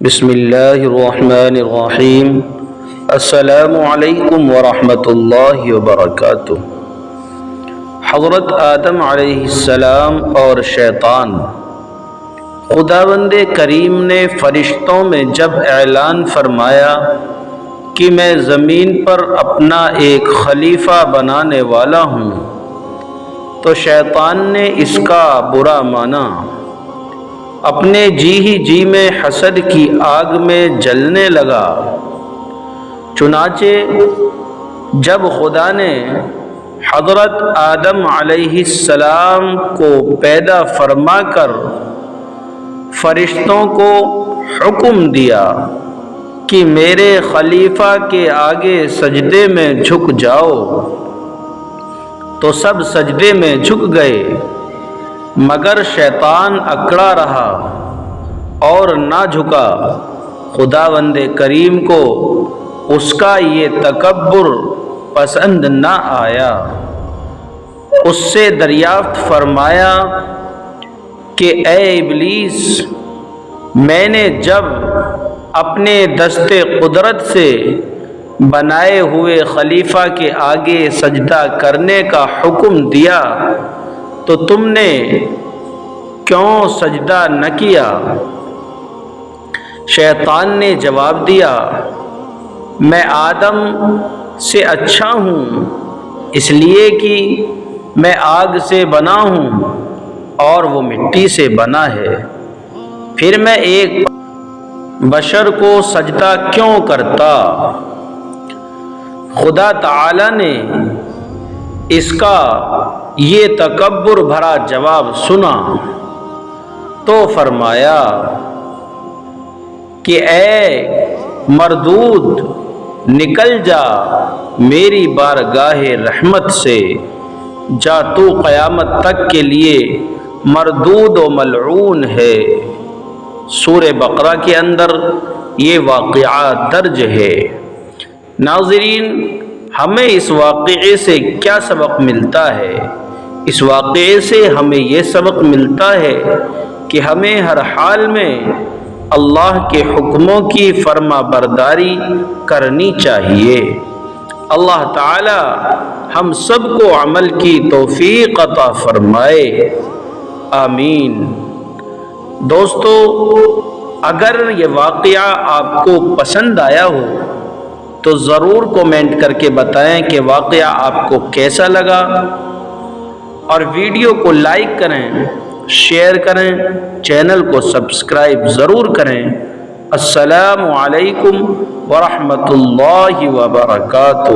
بسم اللہ الرحمن الرحیم۔ السلام علیکم ورحمۃ اللہ وبرکاتہ۔ حضرت آدم علیہ السلام اور شیطان۔ خداوند کریم نے فرشتوں میں جب اعلان فرمایا کہ میں زمین پر اپنا ایک خلیفہ بنانے والا ہوں، تو شیطان نے اس کا برا مانا، اپنے جی ہی جی میں حسد کی آگ میں جلنے لگا۔ چنانچہ جب خدا نے حضرت آدم علیہ السلام کو پیدا فرما کر فرشتوں کو حکم دیا کہ میرے خلیفہ کے آگے سجدے میں جھک جاؤ، تو سب سجدے میں جھک گئے، مگر شیطان اکڑا رہا اور نہ جھکا۔ خداوند کریم کو اس کا یہ تکبر پسند نہ آیا۔ اس سے دریافت فرمایا کہ اے ابلیس، میں نے جب اپنے دست قدرت سے بنائے ہوئے خلیفہ کے آگے سجدہ کرنے کا حکم دیا تو تم نے کیوں سجدہ نہ کیا؟ شیطان نے جواب دیا، میں آدم سے اچھا ہوں، اس لیے کہ میں آگ سے بنا ہوں اور وہ مٹی سے بنا ہے، پھر میں ایک بشر کو سجدہ کیوں کرتا؟ خدا تعالی نے اس کا یہ تکبر بھرا جواب سنا تو فرمایا کہ اے مردود، نکل جا میری بارگاہ رحمت سے، جا تو قیامت تک کے لیے مردود و ملعون ہے۔ سورہ بقرہ کے اندر یہ واقعہ درج ہے۔ ناظرین، ہمیں اس واقعے سے کیا سبق ملتا ہے؟ اس واقعے سے ہمیں یہ سبق ملتا ہے کہ ہمیں ہر حال میں اللہ کے حکموں کی فرما برداری کرنی چاہیے۔ اللہ تعالی ہم سب کو عمل کی توفیق عطا فرمائے، آمین۔ دوستو، اگر یہ واقعہ آپ کو پسند آیا ہو تو ضرور کومنٹ کر کے بتائیں کہ واقعہ آپ کو کیسا لگا، اور ویڈیو کو لائک کریں، شیئر کریں، چینل کو سبسکرائب ضرور کریں۔ السلام علیکم ورحمۃ اللہ وبرکاتہ۔